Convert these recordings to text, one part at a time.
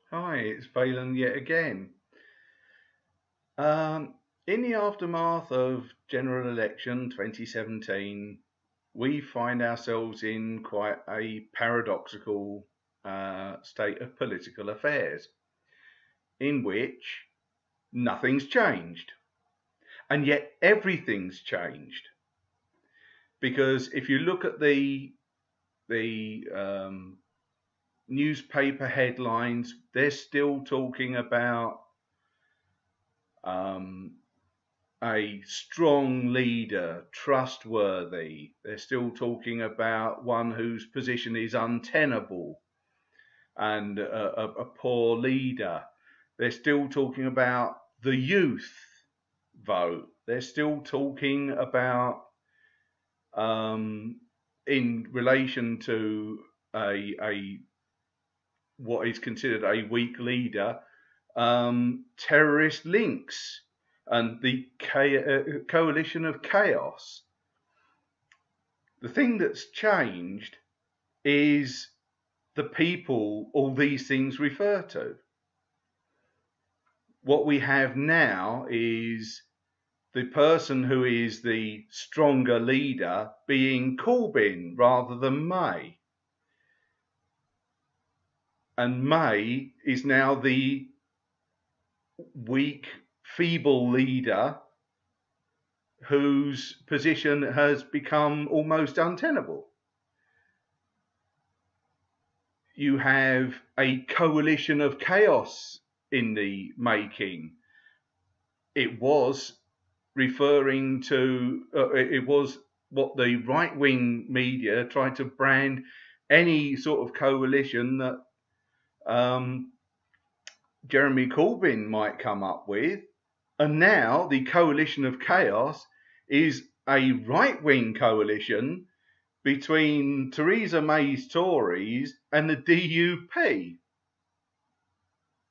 Hi, it's Phelan yet again. Um, in the aftermath of general election 2017, we find ourselves in quite a paradoxical state of political affairs in which nothing's changed, and yet everything's changed. Because if you look at the newspaper headlines, they're still talking about um, a strong leader, trustworthy. They're still talking about one whose position is untenable and a poor leader. They're still talking about the youth vote. They're still talking about, in relation to a what is considered a weak leader, terrorist links and the coalition of chaos. The thing that's changed is the people all these things refer to. What we have now is the person who is the stronger leader being Corbyn rather than May. And May is now the weak, feeble leader whose position has become almost untenable. You have a coalition of chaos in the making. It was referring to, it was what the right wing media tried to brand any sort of coalition that Jeremy Corbyn might come up with. And now the coalition of chaos is a right wing coalition between Theresa May's Tories and the DUP.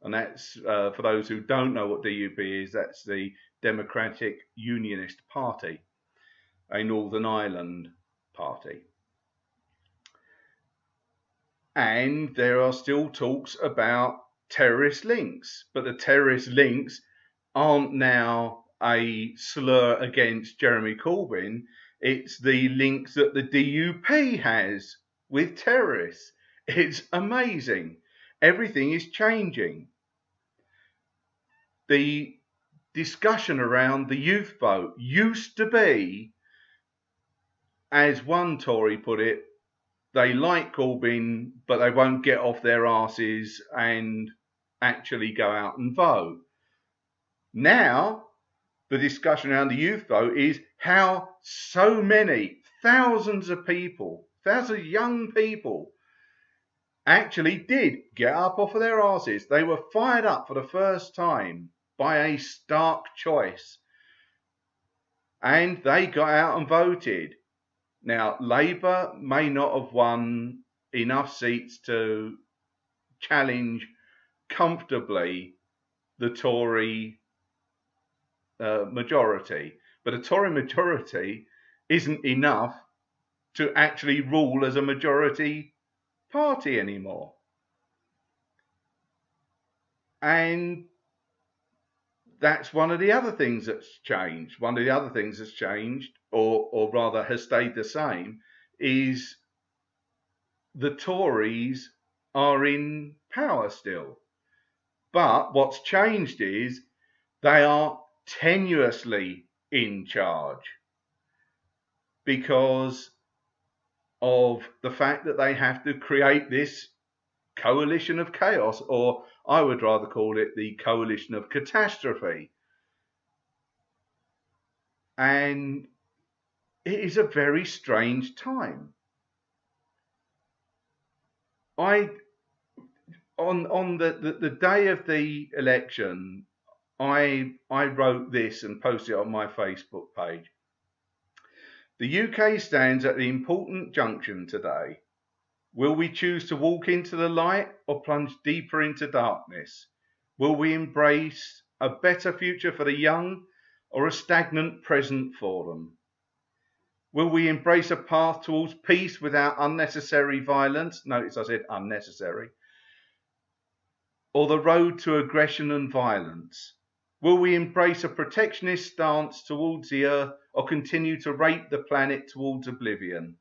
And that's, for those who don't know what DUP is, that's the Democratic Unionist Party, a Northern Ireland party. And there are still talks about terrorist links, but the terrorist links aren't now a slur against Jeremy Corbyn. It's the links that the DUP has with terrorists. It's amazing. Everything is changing. The discussion around the youth vote used to be, as one Tory put it, they like Corbyn, but they won't get off their asses and actually go out and vote. Now, the discussion around the youth vote is how so many thousands of people, thousands of young people, actually did get up off of their asses. They were fired up for the first time by a stark choice, and they got out and voted. Now, Labour may not have won enough seats to challenge comfortably the Tory majority, but a Tory majority isn't enough to actually rule as a majority party anymore. And that's one of the other things that's changed. One of the other things that's changed, or rather has stayed the same, is the Tories are in power still. But what's changed is they are tenuously in charge because of the fact that they have to create this coalition of chaos, or I would rather call it the coalition of catastrophe. And it is a very strange time. On the day of the election, I wrote this and posted it on my Facebook page. The UK stands at the important junction today. Will we choose to walk into the light or plunge deeper into darkness? Will we embrace a better future for the young or a stagnant present for them? Will we embrace a path towards peace without unnecessary violence? Notice I said unnecessary. or the road to aggression and violence? Will we embrace a protectionist stance towards the earth or continue to rape the planet towards oblivion?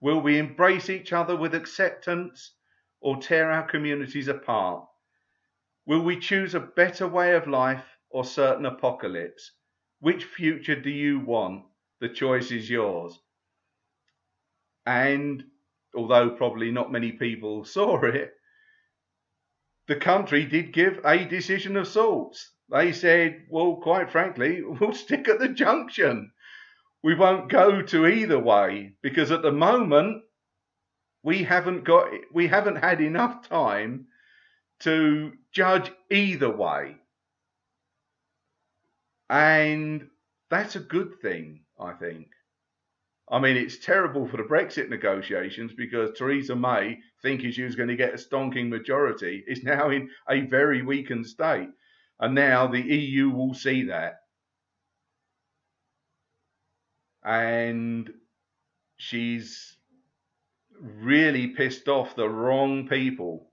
Will we embrace each other with acceptance or tear our communities apart? Will we choose a better way of life or certain apocalypse? Which future do you want? The choice is yours. And although probably not many people saw it, the country did give a decision of sorts. They said, well, quite frankly, we'll stick at the junction. We won't go to either way, because at the moment we haven't had enough time to judge either way. And that's a good thing, I think. I mean, it's terrible for the Brexit negotiations because Theresa May, thinking she was going to get a stonking majority, is now in a very weakened state. And now the EU will see that. And she's really pissed off the wrong people.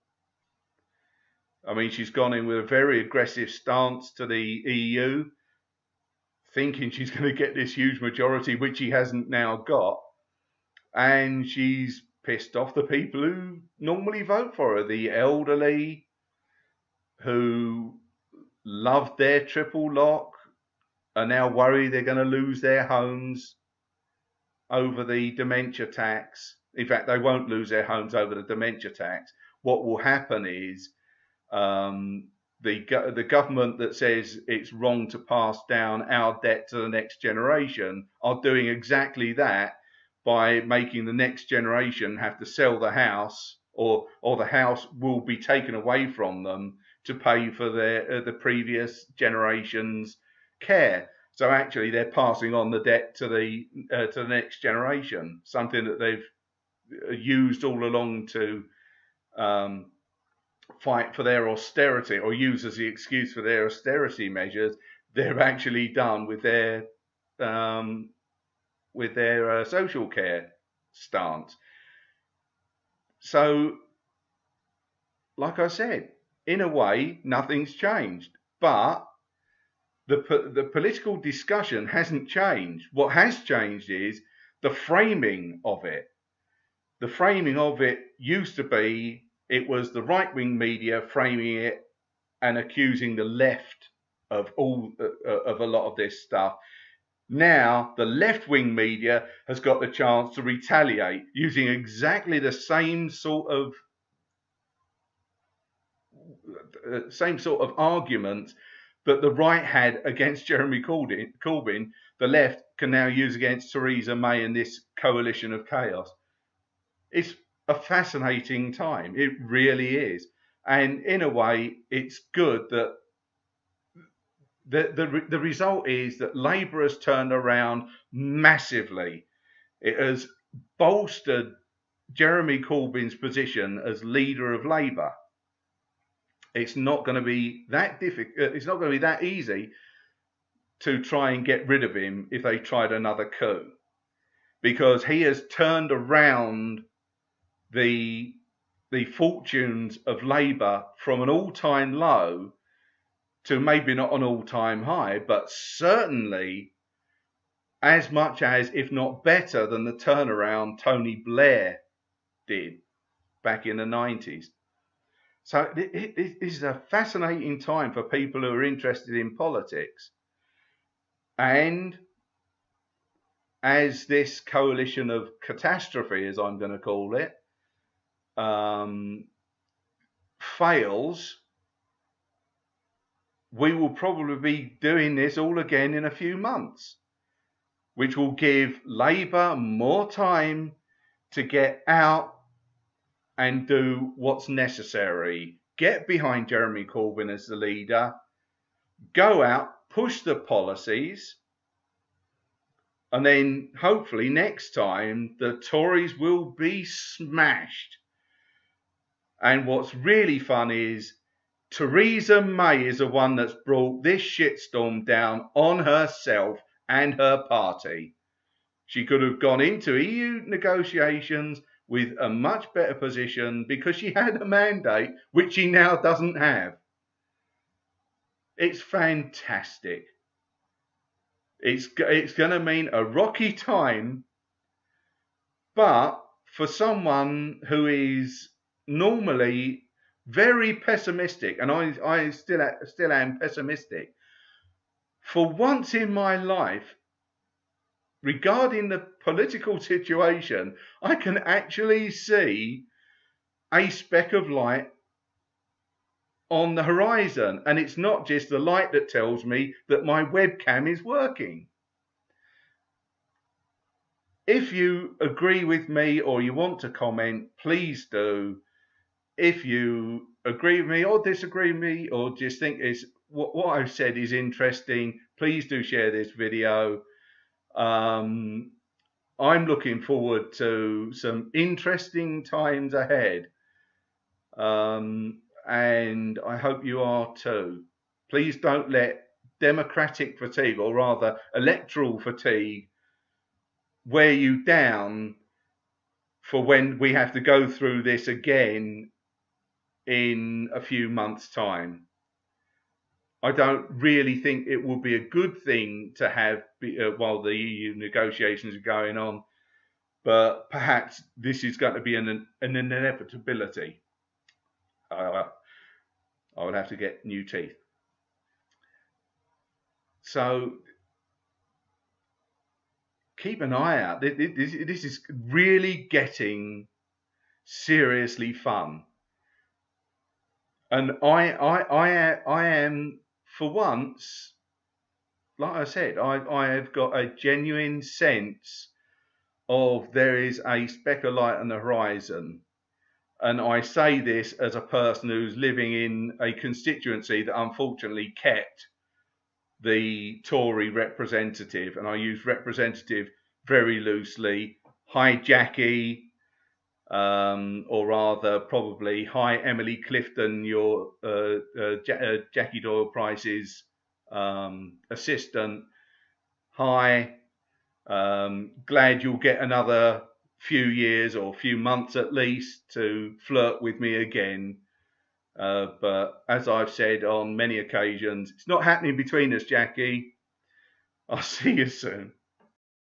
I mean, she's gone in with a very aggressive stance to the EU, thinking she's going to get this huge majority, which she hasn't now got. And she's pissed off the people who normally vote for her, the elderly, who loved their triple lock, are now worried they're going to lose their homes over the dementia tax. In fact, they won't lose their homes over the dementia tax. What will happen is the government that says it's wrong to pass down our debt to the next generation are doing exactly that by making the next generation have to sell the house, or the house will be taken away from them to pay for the previous generation's care. So actually, they're passing on the debt to the next generation, something that they've used all along to fight for their austerity, or use as the excuse for their austerity measures. They're actually done with their social care stance. So, like I said, in a way, nothing's changed, but the political discussion hasn't changed. What has changed is the framing of it. The framing of it used to be, it was the right-wing media framing it and accusing the left of a lot of this stuff. Now the left-wing media has got the chance to retaliate using exactly the same sort of arguments that the right had against Jeremy Corbyn. The left can now use against Theresa May and this coalition of chaos. It's a fascinating time. It really is. And in a way, it's good that the result is that Labour has turned around massively. It has bolstered Jeremy Corbyn's position as leader of Labour. It's not going to be that difficult. It's not going to be that easy to try and get rid of him if they tried another coup, because he has turned around the fortunes of Labour from an all-time low to maybe not an all-time high, but certainly as much as, if not better than, the turnaround Tony Blair did back in the 90s. So this is a fascinating time for people who are interested in politics. And as this coalition of catastrophe, as I'm going to call it, fails, we will probably be doing this all again in a few months, which will give Labour more time to get out and do what's necessary. Get behind Jeremy Corbyn as the leader, go out, push the policies, and then hopefully next time the Tories will be smashed. And what's really fun is Theresa May is the one that's brought this shitstorm down on herself and her party. She could have gone into EU negotiations with a much better position because she had a mandate which she now doesn't have. It's fantastic. It's going to mean a rocky time, but for someone who is normally very pessimistic, and I still am pessimistic, for once in my life, regarding the political situation, I can actually see a speck of light on the horizon, and it's not just the light that tells me that my webcam is working. If you agree with me or you want to comment, please do. If you agree with me or disagree with me or just think what I've said is interesting, please do share this video. I'm looking forward to some interesting times ahead. And I hope you are too. Please don't let democratic fatigue, or rather electoral fatigue, wear you down for when we have to go through this again in a few months' time. I don't really think it will be a good thing to have while the EU negotiations are going on, but perhaps this is going to be an inevitability. I would have to get new teeth. So keep an eye out. This is really getting seriously fun. And I am, for once, like I said, I have got a genuine sense of there is a speck of light on the horizon. And I say this as a person who's living in a constituency that unfortunately kept the Tory representative, and I use representative very loosely. Hi Jackie, or rather probably hi Emily Clifton, your Jackie Doyle Price's assistant. Hi, glad you'll get another few years or few months at least to flirt with me again. But as I've said on many occasions, it's not happening between us, Jackie. I'll see you soon.